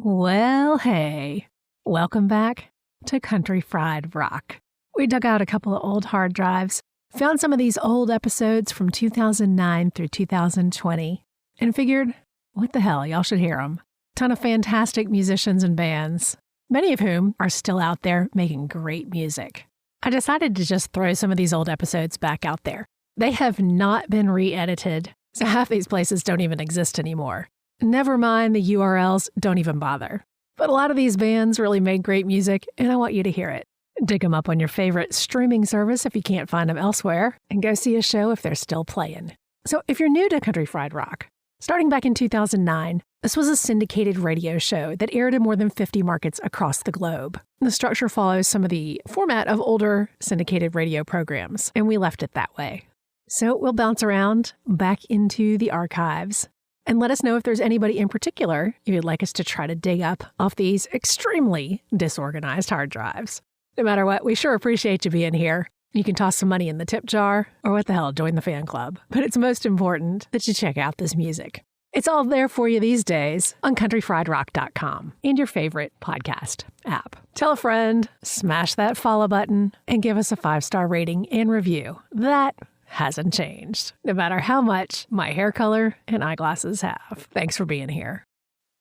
Well, hey, welcome back to Country Fried Rock. We dug out a couple of old hard drives, found some of these old episodes from 2009 through 2020, and figured, what the hell, y'all should hear them. Ton of fantastic musicians and bands, many of whom are still out there making great music. I decided to just throw some of these old episodes back out there. They have not been re-edited, so half these places don't even exist anymore. Never mind the URLs, don't even bother. But a lot of these bands really made great music, and I want you to hear it. Dig them up on your favorite streaming service if you can't find them elsewhere, and go see a show if they're still playing. So if you're new to Country Fried Rock, starting back in 2009, this was a syndicated radio show that aired in more than 50 markets across the globe. The structure follows some of the format of older syndicated radio programs, and we left it that way. So we'll bounce around back into the archives and let us know if there's anybody in particular you'd like us to try to dig up off these extremely disorganized hard drives. No matter what, we sure appreciate you being here. You can toss some money in the tip jar, or what the hell, join the fan club. But it's most important that you check out this music. It's all there for you these days on countryfriedrock.com and your favorite podcast app. Tell a friend, smash that follow button, and give us a 5-star rating and review. That hasn't changed, no matter how much my hair color and eyeglasses have. Thanks for being here.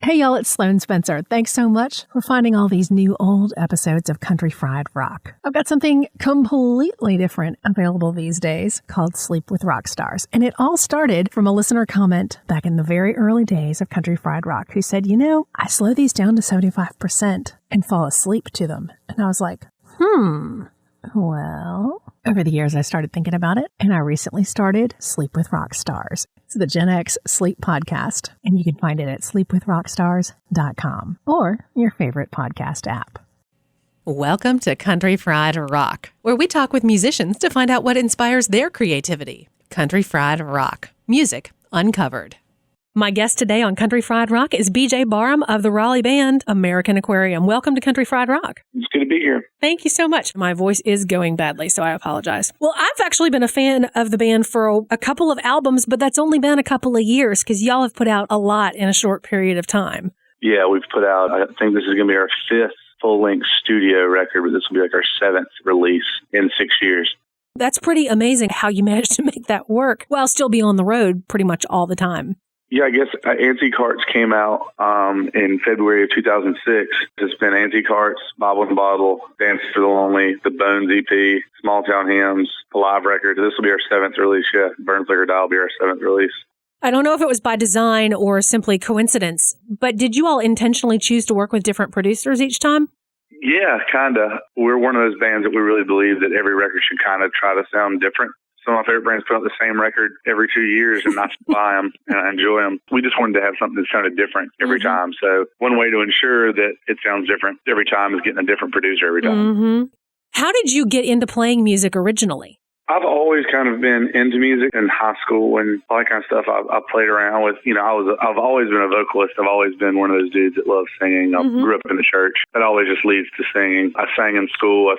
Hey y'all, it's Sloane Spencer. Thanks so much for finding all these new old episodes of Country Fried Rock. I've got something completely different available these days called Sleep with Rock Stars. And it all started from a listener comment back in the very early days of Country Fried Rock who said, I slow these down to 75% and fall asleep to them. And I was like, well, over the years I started thinking about it, and I recently started Sleep with Rock Stars. It's the Gen X sleep podcast, and you can find it at sleepwithrockstars.com or your favorite podcast app. Welcome to Country Fried Rock, where we talk with musicians to find out what inspires their creativity. Country Fried Rock, music uncovered. My guest today on Country Fried Rock is BJ Barham of the Raleigh band American Aquarium. Welcome to Country Fried Rock. It's good to be here. Thank you so much. My voice is going badly, so I apologize. Well, I've actually been a fan of the band for a couple of albums, but that's only been a couple of years because y'all have put out a lot in a short period of time. Yeah, we've put out, I think this is going to be our 5th full-length studio record, but this will be like our 7th release in 6 years. That's pretty amazing how you managed to make that work while still be on the road pretty much all the time. Yeah, I guess Antique Hearts came out in February of 2006. It's been Antique Hearts, Bobble and Bottle, Dance for the Lonely, the Bones EP, Small Town Hymns, a live record. This will be our 7th release, yeah. Burn Flicker Die will be our 7th release. I don't know if it was by design or simply coincidence, but did you all intentionally choose to work with different producers each time? Yeah, kind of. We're one of those bands that we really believe that every record should kind of try to sound different. Some of my favorite bands put out the same record every 2 years and not buy them and I enjoy them. We just wanted to have something that sounded different every time. So one way to ensure that it sounds different every time is getting a different producer every time. How did you get into playing music originally? I've always kind of been into music in high school and all that kind of stuff. I played around with, I've always been a vocalist. I've always been one of those dudes that loves singing. I grew up in the church. That always just leads to singing. I sang in school. I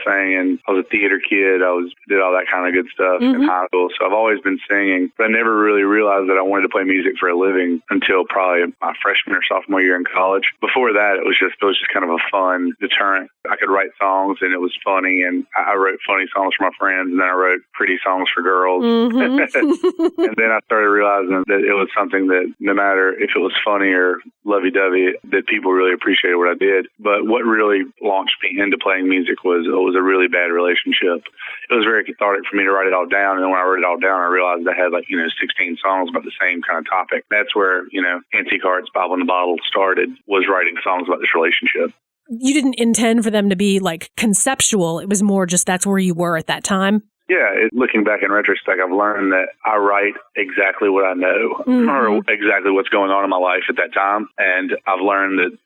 was a theater kid. Did all that kind of good stuff in high school. So I've always been singing, but I never really realized that I wanted to play music for a living until probably my freshman or sophomore year in college. Before that, it was just kind of a fun deterrent. I could write songs and it was funny, and I wrote funny songs for my friends, and then I wrote pretty songs for girls. And then I started realizing that it was something that no matter if it was funny or lovey-dovey, that people really appreciated what I did. But what really launched me into playing music was a really bad relationship. It was very cathartic for me to write it all down. And then when I wrote it all down, I realized I had 16 songs about the same kind of topic. That's where, Antique Hearts, Bobble and the Bottle started, was writing songs about this relationship. You didn't intend for them to be conceptual. It was more just that's where you were at that time. Yeah, looking back in retrospect, I've learned that I write exactly what I know or exactly what's going on in my life at that time. And I've learned that,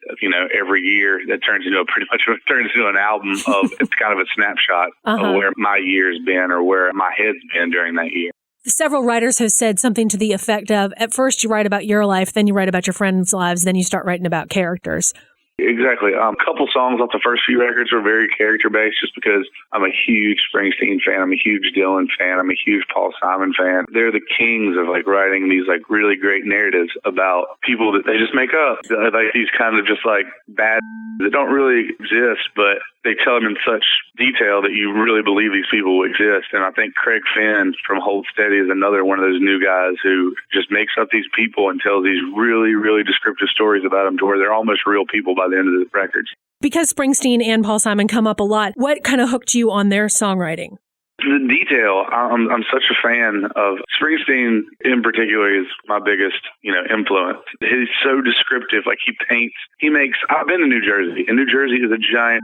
every year that turns into an album of, it's kind of a snapshot of where my year's been or where my head's been during that year. Several writers have said something to the effect of, at first you write about your life, then you write about your friends' lives, then you start writing about characters. Exactly. A couple songs off the first few records were very character-based just because I'm a huge Springsteen fan. I'm a huge Dylan fan. I'm a huge Paul Simon fan. They're the kings of like writing these like really great narratives about people that they just make up. Like these kind of just like bad that don't really exist, but they tell them in such detail that you really believe these people exist. And I think Craig Finn from Hold Steady is another one of those new guys who just makes up these people and tells these really, really descriptive stories about them to where they're almost real people by the end of the records. Because Springsteen and Paul Simon come up a lot, what kind of hooked you on their songwriting? The detail. I'm such a fan of Springsteen in particular is my biggest, influence. He's so descriptive. Like I've been to New Jersey, and New Jersey is a giant.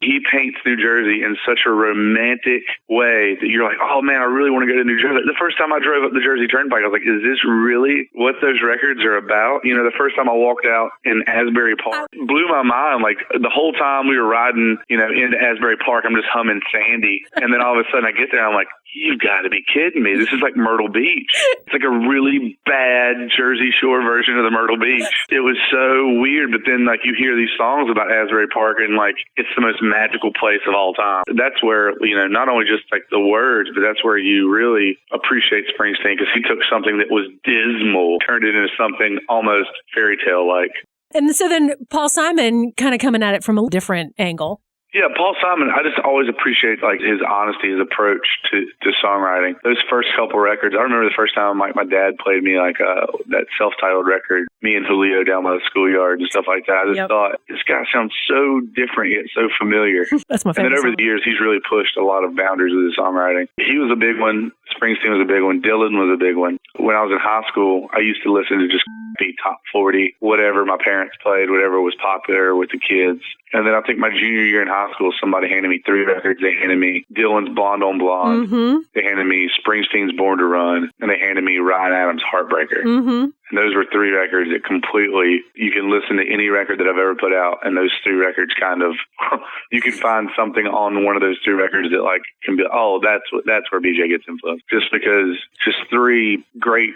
He paints New Jersey in such a romantic way that you're like, oh man, I really want to go to New Jersey. The first time I drove up the Jersey Turnpike, I was like, is this really what those records are about? The first time I walked out in Asbury Park, blew my mind. Like the whole time we were riding, into Asbury Park, I'm just humming Sandy. And then all of a sudden I get there, I'm like, you've got to be kidding me. This is like Myrtle Beach. It's like a really bad Jersey Shore version of the Myrtle Beach. It was so weird. But then like you hear these songs about Asbury Park and like it's the most magical place of all time. That's where, not only just like the words, but that's where you really appreciate Springsteen because he took something that was dismal, turned it into something almost fairy tale like. And so then Paul Simon kind of coming at it from a different angle. Yeah, Paul Simon, I just always appreciate like his honesty, his approach to songwriting. Those first couple records, I remember the first time like my dad played me like that self-titled record, me and Julio down by the schoolyard and stuff like that. I just thought, this guy sounds so different yet so familiar. That's my favorite. And then over song. the years, he's really pushed a lot of boundaries with his songwriting. He was a big one. Springsteen was a big one. Dylan was a big one. When I was in high school, I used to listen to just top 40, whatever my parents played, whatever was popular with the kids. And then I think my junior year in high school, somebody handed me 3 records. They handed me Dylan's Blonde on Blonde. Mm-hmm. They handed me Springsteen's Born to Run. And they handed me Ryan Adams' Heartbreaker. Mm-hmm. And those were 3 records that you can listen to any record that I've ever put out. And those 3 records kind of, you can find something on one of those 3 records that like can be, that's where BJ gets influenced. Just because, just 3 great,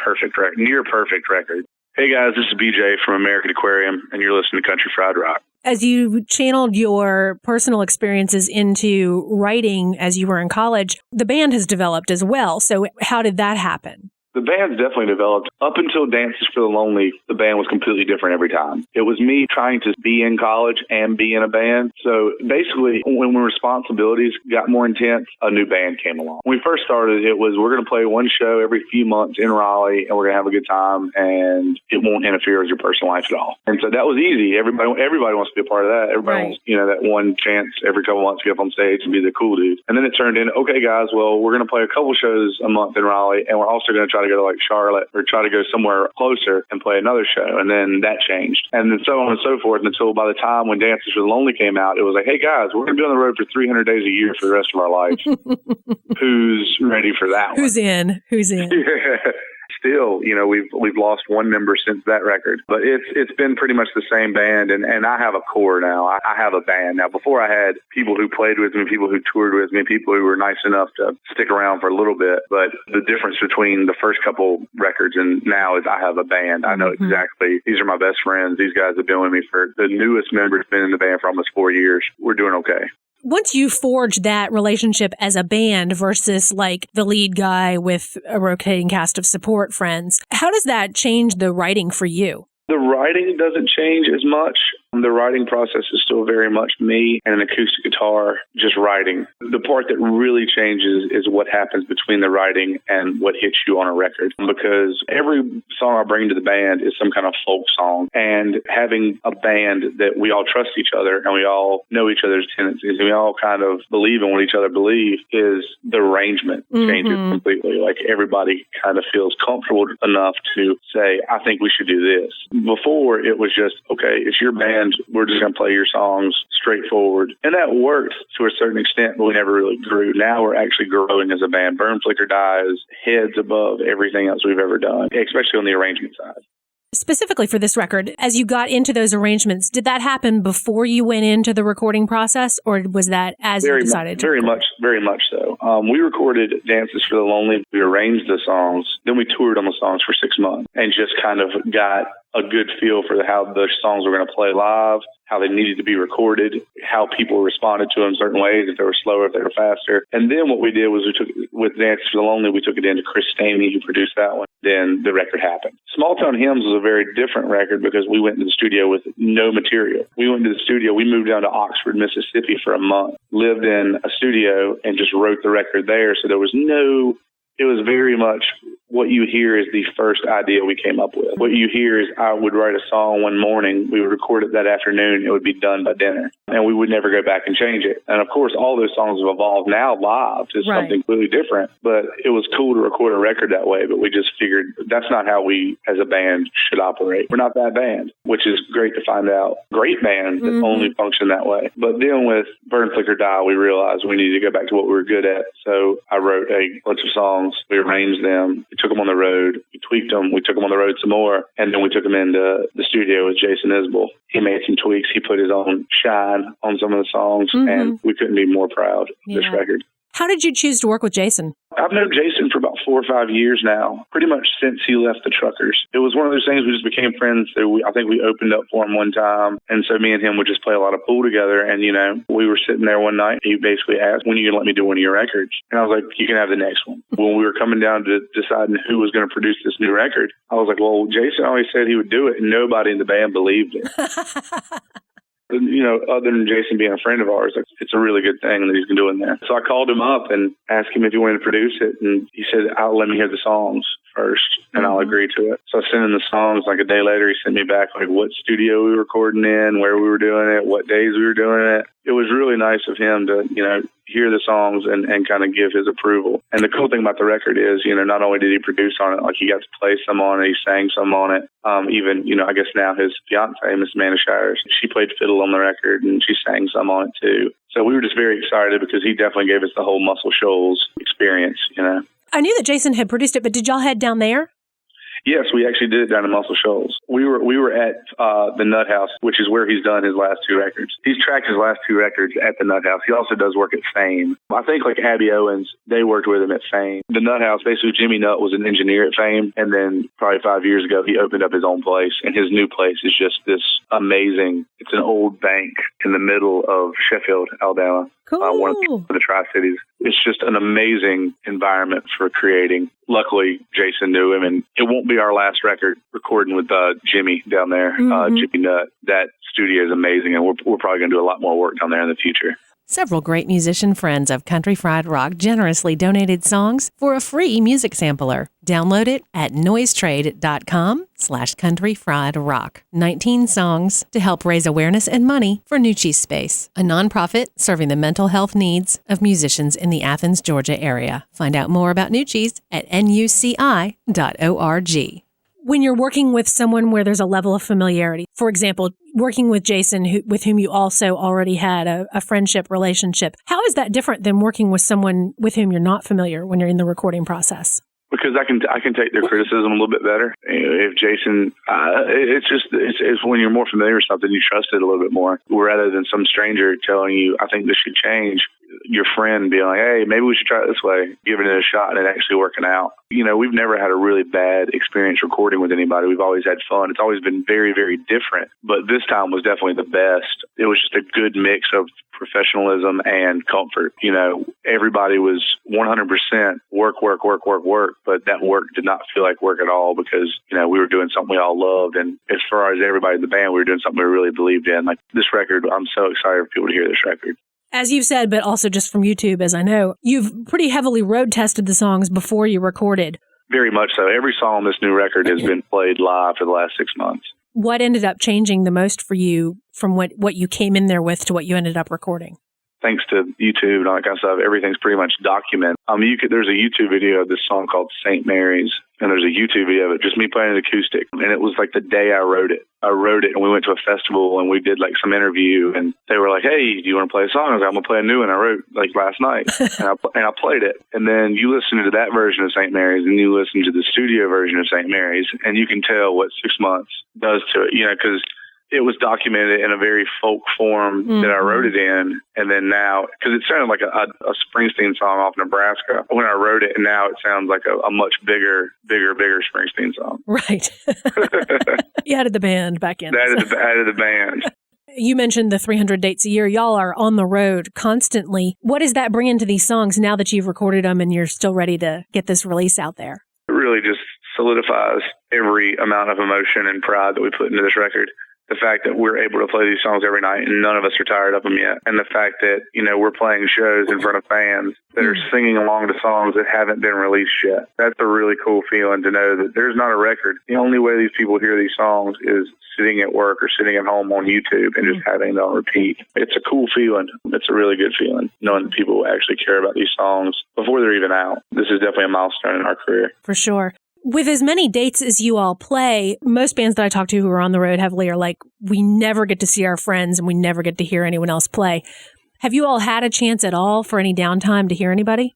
perfect records, near perfect records. Hey guys, this is BJ from American Aquarium, and you're listening to Country Fried Rock. As you channeled your personal experiences into writing as you were in college, the band has developed as well. So how did that happen? The band's definitely developed. Up until Dances for the Lonely, the band was completely different every time. It was me trying to be in college and be in a band. So basically, when responsibilities got more intense, a new band came along. When we first started, it was we're going to play one show every few months in Raleigh, and we're going to have a good time, and it won't interfere with your personal life at all. And so that was easy. Everybody wants to be a part of that. Everybody wants, that one chance every couple months to get up on stage and be the cool dude. And then it turned into, okay, guys, well, we're going to play a couple shows a month in Raleigh, and we're also going to try to go to like Charlotte or try to go somewhere closer and play another show. And then that changed. And then so on and so forth until by the time when Dances for the Lonely came out, it was like, hey guys, we're going to be on the road for 300 days a year for the rest of our life. Who's ready for that one? Who's in? Yeah. Still, we've lost one member since that record, but it's been pretty much the same band, and I have a core now. I have a band now. Before I had people who played with me, people who toured with me, people who were nice enough to stick around for a little bit. But the difference between the first couple records and now is I have a band. I know exactly. These are my best friends. These guys have been with me for the newest member's been in the band for almost 4 years. We're doing okay. Once you forge that relationship as a band versus like the lead guy with a rotating cast of support friends, how does that change the writing for you? The writing doesn't change as much. The writing process is still very much me and an acoustic guitar just writing. The part that really changes is what happens between the writing and what hits you on a record. Because every song I bring to the band is some kind of folk song. And having a band that we all trust each other and we all know each other's tendencies and we all kind of believe in what each other believe is the arrangement changes completely. Like everybody kind of feels comfortable enough to say, I think we should do this. Before it was just, okay, it's your band. We're just going to play your songs straightforward. And that worked to a certain extent, but we never really grew. Now we're actually growing as a band. Burn, Flicker, Die is heads above everything else we've ever done, especially on the arrangement side. Specifically for this record, as you got into those arrangements, did that happen before you went into the recording process, or was that as you decided to record? Very much so. We recorded Dances for the Lonely. We arranged the songs. Then we toured on the songs for 6 months and just kind of got a good feel for how the songs were going to play live, how they needed to be recorded, how people responded to them certain ways, if they were slower, if they were faster. And then what we did was we took, with Dances for the Lonely, we took it into Chris Stamey, who produced that one. Then the record happened. Small Town Hymns was a very different record because we went into the studio with no material. We went to the studio, we moved down to Oxford, Mississippi for a month, lived in a studio and just wrote the record there. So there was it was very much what you hear is the first idea we came up with. What you hear is I would write a song one morning, we would record it that afternoon, it would be done by dinner, and we would never go back and change it. And of course, all those songs have evolved now live to something completely different, but it was cool to record a record that way, but we just figured that's not how we as a band should operate. We're not that band, which is great to find out. Great bands that only function that way. But then with Burn, Flicker, Die, we realized we needed to go back to what we were good at. So I wrote a bunch of songs, we arranged them, we took them on the road, we tweaked them, we took them on the road some more, and then we took them into the studio with Jason Isbell. He made some tweaks, he put his own shine on some of the songs, and we couldn't be more proud of this record. How did you choose to work with Jason? I've known Jason for about 4 or 5 years now, pretty much since he left the Truckers. It was one of those things, we just became friends. So I think we opened up for him one time, and so me and him would just play a lot of pool together. And, we were sitting there one night, he basically asked, when are you going to let me do one of your records? And I was like, you can have the next one. When we were coming down to deciding who was going to produce this new record, I was like, well, Jason always said he would do it, and nobody in the band believed it. Other than Jason being a friend of ours, it's a really good thing that he's been doing there. So I called him up and asked him if he wanted to produce it, and he said, let me hear the songs first, and I'll agree to it. So I sent him the songs. Like a day later, he sent me back what studio we were recording in, where we were doing it, what days we were doing it. It was really nice of him to, hear the songs and kind of give his approval. And the cool thing about the record is, not only did he produce on it, he got to play some on it, he sang some on it. Even, I guess now his fiance, Miss Amanda Shires, she played fiddle on the record and she sang some on it too. So we were just very excited because he definitely gave us the whole Muscle Shoals experience, I knew that Jason had produced it, but did y'all head down there? Yes, we actually did it down in Muscle Shoals. We were at the Nut House, which is where he's done his last 2 records. He's tracked his last 2 records at the Nut House. He also does work at Fame. I think Abby Owens, they worked with him at Fame. The Nut House, basically Jimmy Nutt was an engineer at Fame, and then probably 5 years ago he opened up his own place, and his new place is just this amazing. It's an old bank in the middle of Sheffield, Alabama. Cool. One of the Tri-Cities. It's just an amazing environment for creating. Luckily, Jason knew him, and it won't be our last record recording with Jimmy down there, Jimmy Nutt. That studio is amazing, and we're probably going to do a lot more work down there in the future. Several great musician friends of Country Fried Rock generously donated songs for a free music sampler. Download it at noisetrade.com/countryfriedrock. 19 songs to help raise awareness and money for Nucci's Space, a nonprofit serving the mental health needs of musicians in the Athens, Georgia area. Find out more about Nucci's at nuci.org. When you're working with someone where there's a level of familiarity, for example, working with Jason, with whom you also already had a friendship relationship, how is that different than working with someone with whom you're not familiar when you're in the recording process? Because I can take their criticism a little bit better. If Jason, it's when you're more familiar with something, you trust it a little bit more, rather than some stranger telling you, I think this should change. Your friend being like, hey, maybe we should try it this way, giving it a shot and it actually working out. We've never had a really bad experience recording with anybody. We've always had fun. It's always been very, very different. But this time was definitely the best. It was just a good mix of professionalism and comfort. Everybody was 100% work, but that work did not feel like work at all because, we were doing something we all loved. And as far as everybody in the band, we were doing something we really believed in. Like this record, I'm so excited for people to hear this record. As you've said, but also just from YouTube, as I know, you've pretty heavily road tested the songs before you recorded. Very much so. Every song on this new record has been played live for the last 6 months. What ended up changing the most for you from what you came in there with to what you ended up recording? Thanks to YouTube and all that kind of stuff, everything's pretty much documented. There's a YouTube video of this song called St. Mary's, and there's a YouTube video of it, just me playing an acoustic. And it was the day I wrote it. And we went to a festival and we did some interview, and they were like, hey, do you want to play a song? I was like, I'm going to play a new one I wrote last night. and I played it. And then you listen to that version of St. Mary's and you listen to the studio version of St. Mary's, and you can tell what 6 months does to it, because it was documented in a very folk form that I wrote it in. And then now, because it sounded like a Springsteen song off Nebraska when I wrote it, and now it sounds like a much bigger Springsteen song. Right. You added the band back in. Added the band. You mentioned the 300 dates a year. Y'all are on the road constantly. What does that bring into these songs now that you've recorded them and you're still ready to get this release out there? It really just solidifies every amount of emotion and pride that we put into this record. The fact that we're able to play these songs every night and none of us are tired of them yet. And the fact that, we're playing shows in front of fans that are singing along to songs that haven't been released yet. That's a really cool feeling to know that there's not a record. The only way these people hear these songs is sitting at work or sitting at home on YouTube and just having it on repeat. It's a cool feeling. It's a really good feeling knowing that people actually care about these songs before they're even out. This is definitely a milestone in our career. For sure. With as many dates as you all play, most bands that I talk to who are on the road heavily are like, we never get to see our friends and we never get to hear anyone else play. Have you all had a chance at all for any downtime to hear anybody?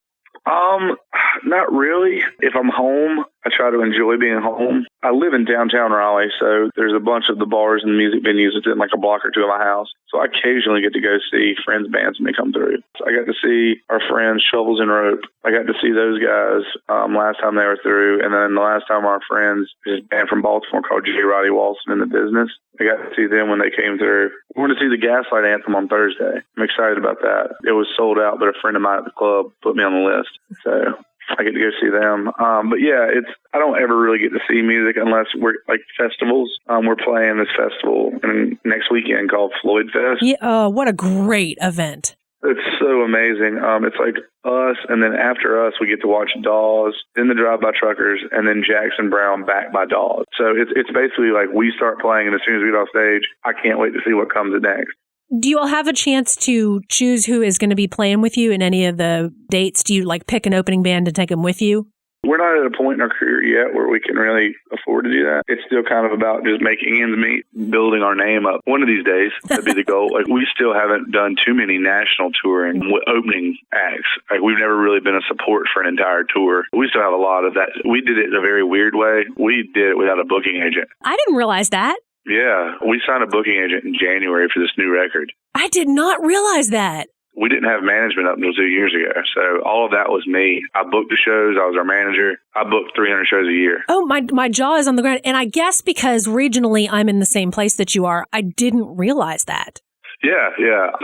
Not really. If I'm home, I try to enjoy being home. I live in downtown Raleigh, so there's a bunch of the bars and music venues within like a block or two of my house. So I occasionally get to go see friends' bands when they come through. So I got to see our friends Shovels and Rope. I got to see those guys last time they were through. And then the last time our friends, this band from Baltimore called J. Roddy Walson in the Business, I got to see them when they came through. We're going to see the Gaslight Anthem on Thursday. I'm excited about that. It was sold out, but a friend of mine at the club put me on the list. So I get to go see them. But yeah, I don't ever really get to see music unless we're like festivals. We're playing this festival next weekend called Floyd Fest. Yeah, oh, what a great event. It's so amazing. It's like us, and then after us, we get to watch Dawes, then the Drive-By Truckers, and then Jackson Browne backed by Dawes. So it's basically like we start playing, and as soon as we get off stage, I can't wait to see what comes next. Do you all have a chance to choose who is going to be playing with you in any of the dates? Do you like pick an opening band and take them with you? We're not at a point in our career yet where we can really afford to do that. It's still kind of about just making ends meet, building our name up. One of these days, that'd be the goal. Like, we still haven't done too many national touring with opening acts. Like, we've never really been a support for an entire tour. We still have a lot of that. We did it in a very weird way. We did it without a booking agent. I didn't realize that. Yeah, we signed a booking agent in January for this new record. I did not realize that. We didn't have management up until 2 years ago, so all of that was me. I booked the shows. I was our manager. I booked 300 shows a year. Oh, my jaw is on the ground. And I guess because regionally I'm in the same place that you are, I didn't realize that. Yeah.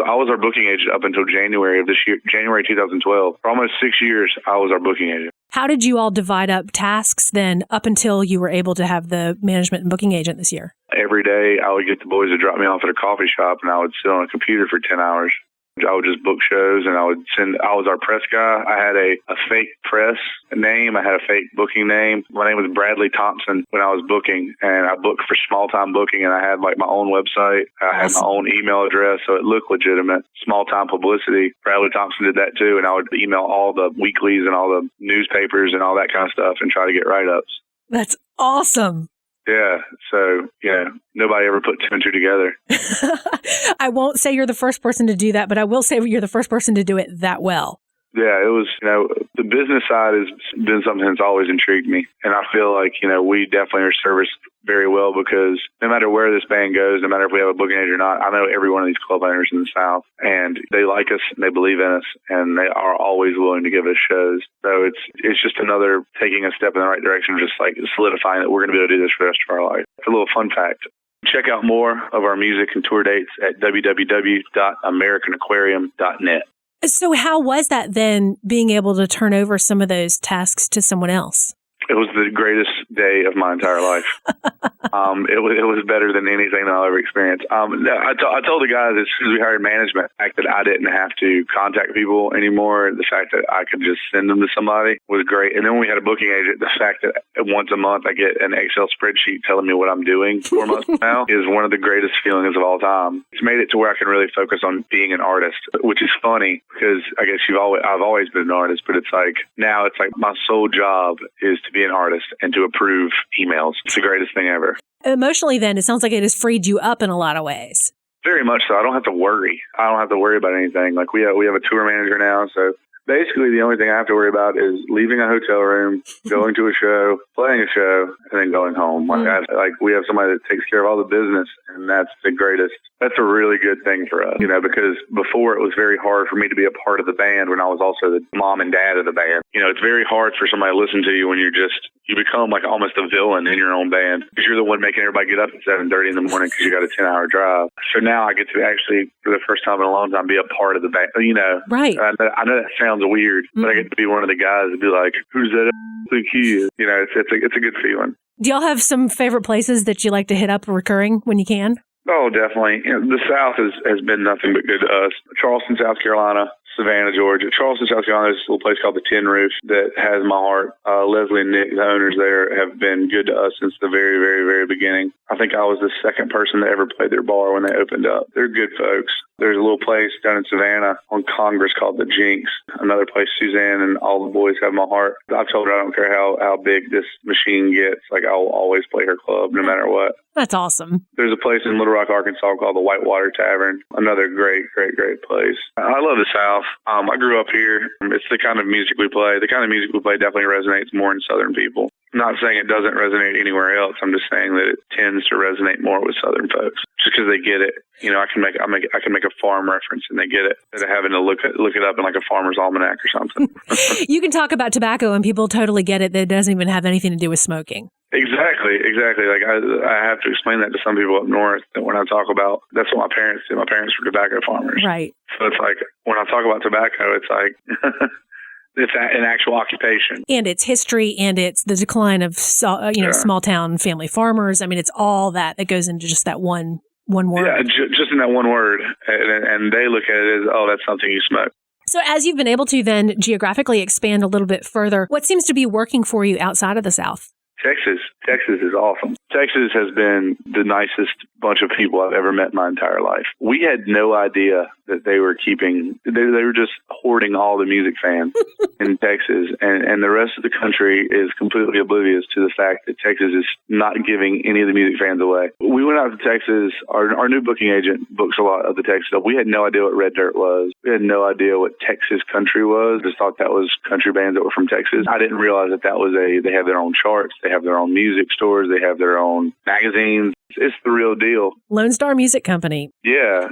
I was our booking agent up until January of this year, January 2012. For almost 6 years, I was our booking agent. How did you all divide up tasks then up until you were able to have the management and booking agent this year? Every day, I would get the boys to drop me off at a coffee shop, and I would sit on a computer for 10 hours. I would just book shows, and I was our press guy. I had a fake press name. I had a fake booking name. My name was Bradley Thompson when I was booking, and I booked for small-time booking, and I had like my own website. I had my own email address, so it looked legitimate. Small-time publicity. Bradley Thompson did that too, and I would email all the weeklies and all the newspapers and all that kind of stuff and try to get write-ups. That's awesome. Yeah, so, nobody ever put two and two together. I won't say you're the first person to do that, but I will say you're the first person to do it that well. Yeah, it was, the business side has been something that's always intrigued me. And I feel like, we definitely are serviced very well because no matter where this band goes, no matter if we have a booking agent or not, I know every one of these club owners in the South, and they like us and they believe in us, and they are always willing to give us shows. So it's just another taking a step in the right direction, just like solidifying that we're going to be able to do this for the rest of our life. It's a little fun fact. Check out more of our music and tour dates at www.americanaquarium.net. So how was that then, being able to turn over some of those tasks to someone else? It was the greatest day of my entire life. It was better than anything that I'll ever experience. I told the guys as soon as we hired management, the fact that I didn't have to contact people anymore, the fact that I could just send them to somebody was great. And then when we had a booking agent, the fact that once a month I get an Excel spreadsheet telling me what I'm doing 4 months from now is one of the greatest feelings of all time. It's made it to where I can really focus on being an artist, which is funny because I guess I've always been an artist, but it's like now it's like my sole job is to be an artist and to approve emails. It's the greatest thing ever. Emotionally then, it sounds like it has freed you up in a lot of ways. Very much so. I don't have to worry. I don't have to worry about anything. Like we have a tour manager now, so Basically, the only thing I have to worry about is leaving a hotel room, going to a show, playing a show, and then going home. Like we have somebody that takes care of all the business, and that's the greatest. That's a really good thing for us, because before it was very hard for me to be a part of the band when I was also the mom and dad of the band. It's very hard for somebody to listen to you when you become like almost a villain in your own band because you're the one making everybody get up at 7:30 in the morning because you got a 10-hour drive. So now I get to actually, for the first time in a long time, be a part of the band. Right. I know that sounds weird, but I get to be one of the guys and be like, "Who's that? Think he is?" It's a good feeling. Do y'all have some favorite places that you like to hit up recurring when you can? Oh, definitely. The South has been nothing but good to us. Charleston, South Carolina, Savannah, Georgia. Charleston, South Carolina, there's a little place called the Tin Roof that has my heart. Leslie and Nick, the owners there, have been good to us since the very, very, very beginning. I think I was the second person that ever played their bar when they opened up. They're good folks. There's a little place down in Savannah on Congress called the Jinx. Another place, Suzanne and all the boys have my heart. I've told her I don't care how big this machine gets. Like, I'll always play her club no matter what. That's awesome. There's a place in Little Rock, Arkansas called the Whitewater Tavern. Another great, great, great place. I love the South. I grew up here. It's the kind of music we play. The kind of music we play definitely resonates more in Southern people. I'm not saying it doesn't resonate anywhere else. I'm just saying that it tends to resonate more with Southern folks just because they get it. I can make a farm reference and they get it instead of having to look it up in like a farmer's almanac or something. You can talk about tobacco and people totally get it. That it doesn't even have anything to do with smoking. Exactly. Like I have to explain that to some people up north that when I talk about, that's what my parents did. My parents were tobacco farmers. Right. So it's like when I talk about tobacco, it's like it's an actual occupation. And it's history and it's the decline of, small town family farmers. I mean, it's all that goes into just that one word. Yeah, just in that one word. And they look at it as, oh, that's something you smoke. So as you've been able to then geographically expand a little bit further, what seems to be working for you outside of the South? Texas is awesome. Texas has been the nicest bunch of people I've ever met in my entire life. We had no idea that they were they were just hoarding all the music fans in Texas. And the rest of the country is completely oblivious to the fact that Texas is not giving any of the music fans away. We went out to Texas. Our new booking agent books a lot of the Texas stuff. We had no idea what Red Dirt was. We had no idea what Texas country was. Just thought that was country bands that were from Texas. I didn't realize that was they have their own charts. They have their own music stores. They have their own magazines. It's the real deal. Lone Star Music Company. Yeah.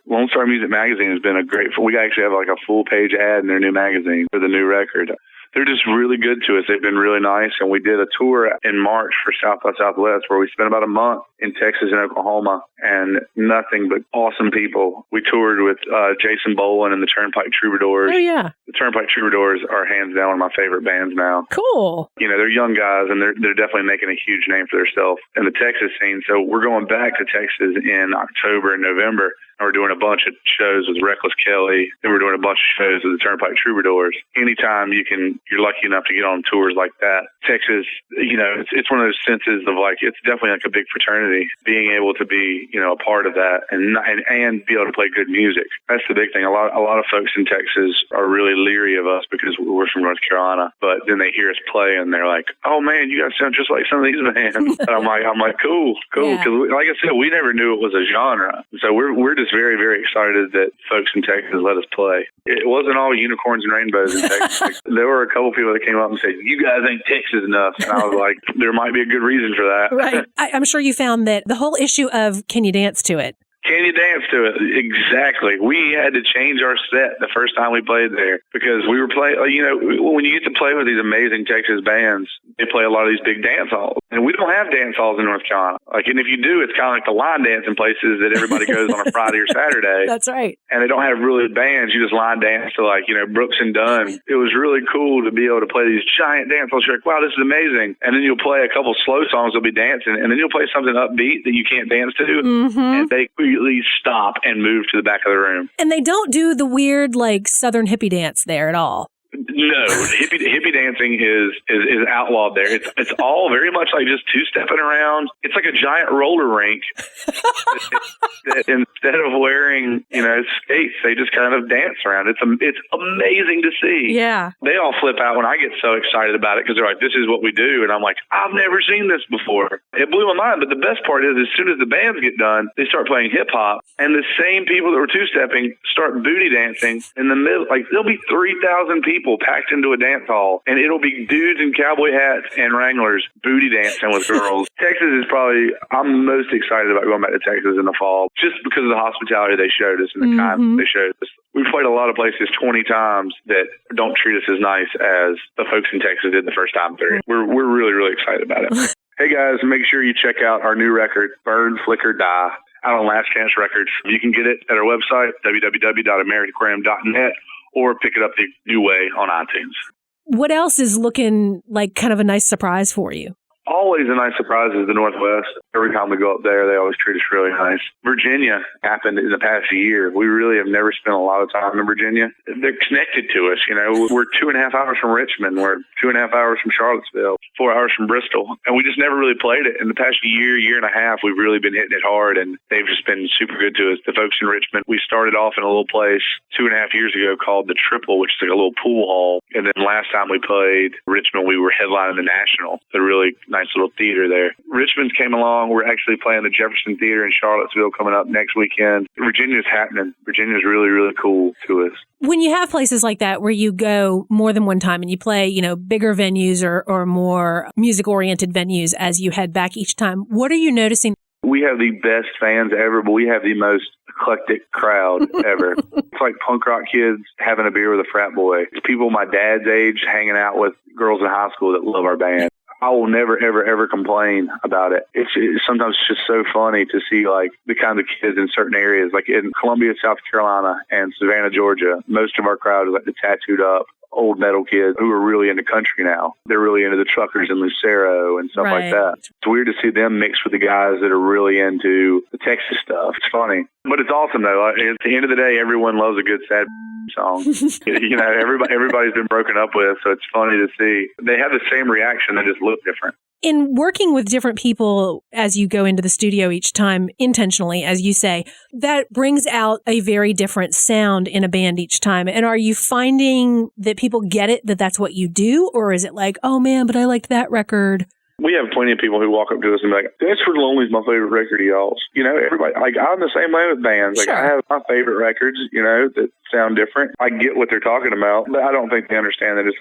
Lone Star Music Magazine has been we actually have like a full page ad in their new magazine for the new record. They're just really good to us. They've been really nice. And we did a tour in March for South by Southwest where we spent about a month in Texas and Oklahoma and nothing but awesome people. We toured with Jason Boland and the Turnpike Troubadours. Oh, yeah. The Turnpike Troubadours are hands down one of my favorite bands now. Cool. They're young guys and they're definitely making a huge name for themselves in the Texas scene. So we're going back to Texas in October and November. And we're doing a bunch of shows with Reckless Kelly. And we're doing a bunch of shows with the Turnpike Troubadours. Anytime you're lucky enough to get on tours like that. Texas, it's one of those senses of like, it's definitely like a big fraternity. Being able to be, a part of that and be able to play good music. That's the big thing. A lot of folks in Texas are really leery of us because we're from North Carolina. But then they hear us play and they're like, oh man, you guys sound just like some of these bands. And I'm like, cool. Yeah. Because like I said, we never knew it was a genre. So we're just very, very excited that folks in Texas let us play. It wasn't all unicorns and rainbows in Texas. There were a couple people that came up and said, you guys ain't Texas enough. And I was like, there might be a good reason for that. Right. I'm sure you found that the whole issue of can you dance to it? Can you dance to it? Exactly. We had to change our set the first time we played there because we were playing, when you get to play with these amazing Texas bands, they play a lot of these big dance halls. And we don't have dance halls in North Carolina. And if you do, it's kind of like the line dancing places that everybody goes on a Friday or Saturday. That's right. And they don't have really bands. You just line dance to Brooks and Dunn. It was really cool to be able to play these giant dance halls. You're like, wow, this is amazing. And then you'll play a couple slow songs, they'll be dancing. And then you'll play something upbeat that you can't dance to. Mm-hmm. And they immediately stop and move to the back of the room. And they don't do the weird, Southern hippie dance there at all. No, hippie dancing is outlawed there. It's all very much like just two-stepping around. It's like a giant roller rink. that instead of wearing, skates, they just kind of dance around. It's amazing to see. Yeah. They all flip out when I get so excited about it because they're like, this is what we do. And I'm like, I've never seen this before. It blew my mind. But the best part is as soon as the bands get done, they start playing hip-hop. And the same people that were two-stepping start booty dancing in the middle. Like, there'll be 3,000 people packed into a dance hall, and it'll be dudes in cowboy hats and Wranglers booty dancing with girls. Texas is I'm most excited about going back to Texas in the fall, just because of the hospitality they showed us and the kindness they showed us. We've played a lot of places 20 times that don't treat us as nice as the folks in Texas did the first time through. We're really, really excited about it. Hey guys, make sure you check out our new record, Burn, Flicker, Die, out on Last Chance Records. You can get it at our website, www.americanaquarium.net, or pick it up the new way on iTunes. What else is looking like kind of a nice surprise for you? Always a nice surprise is the Northwest. Every time we go up there, they always treat us really nice. Virginia happened in the past year. We really have never spent a lot of time in Virginia. They're connected to us, We're 2.5 hours from Richmond. We're 2.5 hours from Charlottesville, 4 hours from Bristol. And we just never really played it. In the past year and a half, we've really been hitting it hard, and they've just been super good to us. The folks in Richmond, we started off in a little place 2.5 years ago called The Triple, which is like a little pool hall. And then last time we played Richmond, we were headlining the National, the really nice little theater there. Richmond came along. We're actually playing the Jefferson Theater in Charlottesville coming up next weekend. Virginia's happening. Virginia's really, really cool to us. When you have places like that where you go more than one time and you play, bigger venues or more music-oriented venues as you head back each time, what are you noticing? We have the best fans ever, but we have the most eclectic crowd ever. It's like punk rock kids having a beer with a frat boy. It's people my dad's age hanging out with girls in high school that love our band. I will never, ever, ever complain about it. It's sometimes it's just so funny to see like the kinds of kids in certain areas, like in Columbia, South Carolina and Savannah, Georgia. Most of our crowd is like the tattooed up old metal kids who are really into country now. They're really into the truckers in Lucero and stuff like that. It's weird to see them mixed with the guys that are really into the Texas stuff. It's funny. But it's awesome, though. At the end of the day, everyone loves a good sad song. Everybody's been broken up with, so it's funny to see. They have the same reaction. They just look different. In working with different people as you go into the studio each time, intentionally, as you say, that brings out a very different sound in a band each time. And are you finding that people get it, that that's what you do? Or is it like, oh man, but I liked that record? We have plenty of people who walk up to us and be like, "That's for Lonely's my favorite record of y'all's." Everybody, like, I'm the same way with bands. Like, I have my favorite records, that sound different. I get what they're talking about, but I don't think they understand that it's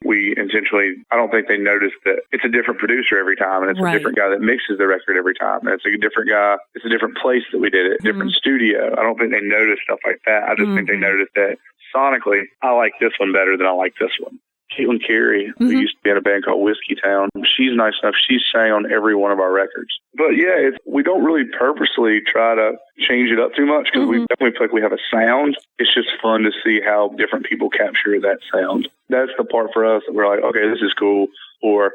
we intentionally, I don't think they notice that it's a different producer every time, and it's a different guy that mixes the record every time. And it's a different guy. It's a different place that we did it, different studio. I don't think they notice stuff like that. I just think they notice that sonically, I like this one better than I like this one. Caitlin Carey, who used to be in a band called Whiskey Town, she's nice enough. She sang on every one of our records. But yeah, we don't really purposely try to change it up too much because we definitely feel like we have a sound. It's just fun to see how different people capture that sound. That's the part for us that we're like, okay, this is cool, or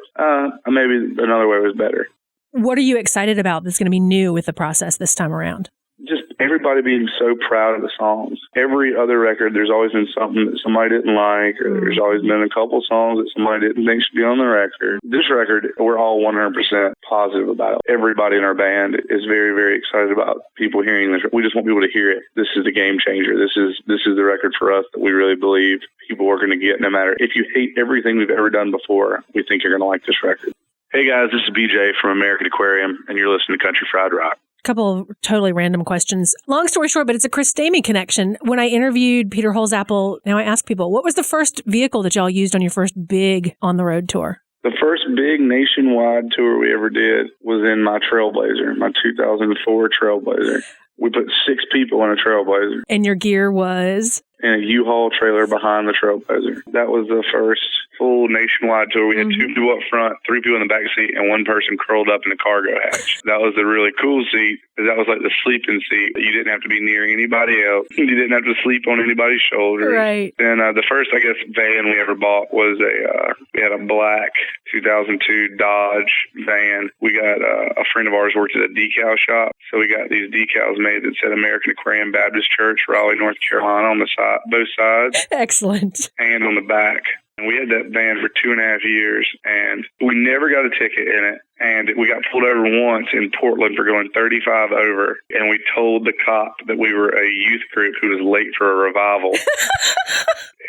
maybe another way was better. What are you excited about that's going to be new with the process this time around? Just everybody being so proud of the songs. Every other record, there's always been something that somebody didn't like, or there's always been a couple songs that somebody didn't think should be on the record. This record, we're all 100% positive about it. Everybody in our band is very, very excited about people hearing this. We just want people to hear it. This is the game changer. This is the record for us that we really believe people are going to get, no matter if you hate everything we've ever done before. We think you're going to like this record. Hey guys, this is BJ from American Aquarium, and you're listening to Country Fried Rock. Couple of totally random questions. Long story short, but it's a Chris Stamey connection. When I interviewed Peter Holzapfel, now I ask people, what was the first vehicle that y'all used on your first big on-the-road tour? The first big nationwide tour we ever did was in my Trailblazer, my 2004 Trailblazer. We put 6 people in a Trailblazer. And your gear was? In a U-Haul trailer behind the Trailblazer. That was the first full nationwide tour. We had 2 people up front, 3 people in the back seat, and 1 person curled up in the cargo hatch. That was the really cool seat, because that was like the sleeping seat. You didn't have to be near anybody else. You didn't have to sleep on anybody's shoulders. Right. And the first, van we ever bought was we had a black 2002 Dodge van. We got a friend of ours worked at a decal shop, so we got these decals made that said American Aquarium Baptist Church, Raleigh, North Carolina on the side both sides. Excellent. And on the back. And we had that van for 2.5 years, and we never got a ticket in it. And we got pulled over once in Portland for going 35 over, and we told the cop that we were a youth group who was late for a revival.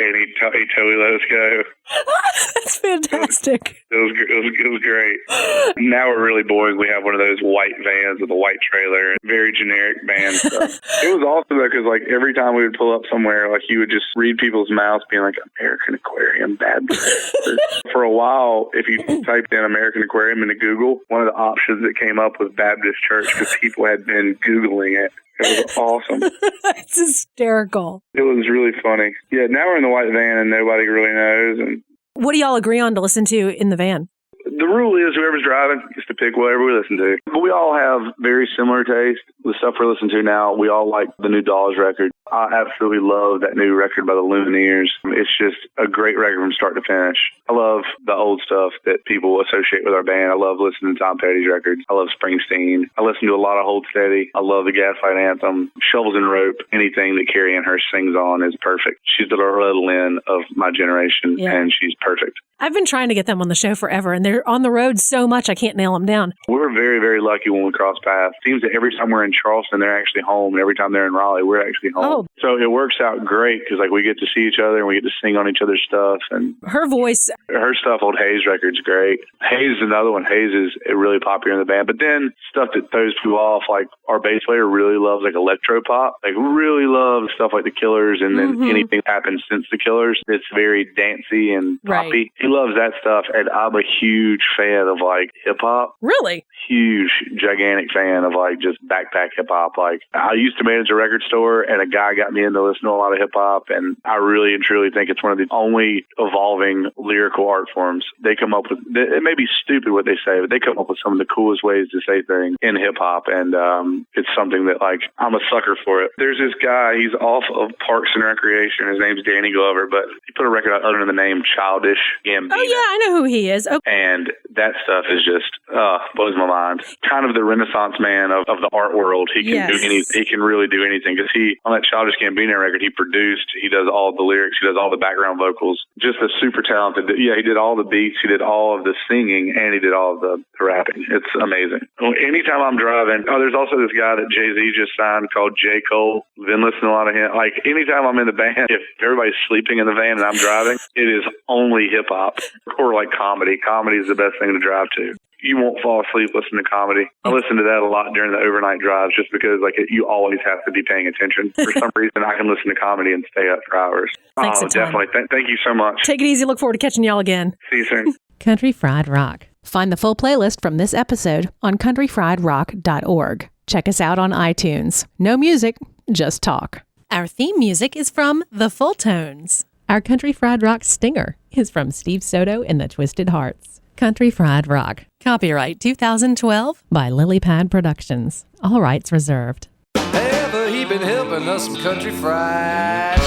And he totally let us go. That's fantastic. It was great. Now we're really boring. We have one of those white vans with a white trailer, and very generic van stuff. It was awesome though, because like every time we would pull up somewhere, like you would just read people's mouths being like, American Aquarium, Baptist. For a while, if you typed in American Aquarium into Google, one of the options that came up was Baptist Church because people had been Googling it. It was awesome. It's hysterical. It was really funny. Yeah, now we're in the white van and nobody really knows. And what do y'all agree on to listen to in the van? The rule is whoever's driving gets to pick whatever we listen to. But we all have very similar taste. The stuff we're listening to now, we all like the new Dolls record. I absolutely love that new record by the Lumineers. It's just a great record from start to finish. I love the old stuff that people associate with our band. I love listening to Tom Petty's records. I love Springsteen. I listen to a lot of Hold Steady. I love the Gaslight Anthem. Shovels and Rope. Anything that Carrie Ann Hearst sings on is perfect. She's the Loretta Lynn of my generation, and she's perfect. I've been trying to get them on the show forever, and they're on the road so much I can't nail them down. We're very, very lucky when we cross paths. It seems that every time we're in Charleston, they're actually home, and every time they're in Raleigh, we're actually home. Oh. So it works out great because like we get to see each other and we get to sing on each other's stuff. And her voice, her stuff on Hayes record's great. Hayes is another one. Hayes is really popular in the band. But then stuff that throws people off, like our bass player really loves like electro pop, like really loves stuff like the Killers, and then anything happened since the Killers. It's very dancey and poppy. He loves that stuff, and I'm a huge fan of like hip hop. Really? Huge, gigantic fan of like just backpack hip hop. Like I used to manage a record store, and a guy got me into listening to a lot of hip hop, and I really and truly think it's one of the only evolving lyrical art forms. They come up with, it may be stupid what they say, but they come up with some of the coolest ways to say things in hip hop, and it's something that like I'm a sucker for it. There's this guy, he's off of Parks and Recreation. His name's Danny Glover, but he put a record out under the name Childish Gambino. Oh yeah, I know who he is. Okay. And that stuff is just blows my mind. Kind of the Renaissance man of the art world. He can do anything. He can really do anything because he, on that Childish Gambino record, he produced. He does all the lyrics. He does all the background vocals. Just a super talented. Yeah, he did all the beats. He did all of the singing, and he did all of the rapping. It's amazing. Anytime I'm driving, there's also this guy that Jay-Z just signed called J. Cole. Been listening to a lot of him. Like anytime I'm in the band, if everybody's sleeping in the van and I'm driving, it is only hip hop or like comedy. Comedy is the best thing to drive to. You won't fall asleep listening to comedy. I listen to that a lot during the overnight drives just because like you always have to be paying attention. For some reason, I can listen to comedy and stay up for hours. Thanks a ton. Definitely. Thank you so much. Take it easy. Look forward to catching y'all again. See you soon. Country Fried Rock. Find the full playlist from this episode on countryfriedrock.org. Check us out on iTunes. No music, just talk. Our theme music is from The Full Tones. Our Country Fried Rock stinger is from Steve Soto and the Twisted Hearts. Country Fried Rock. Copyright 2012 by Lily Pad Productions. All rights reserved. Ever he been helping us some country fried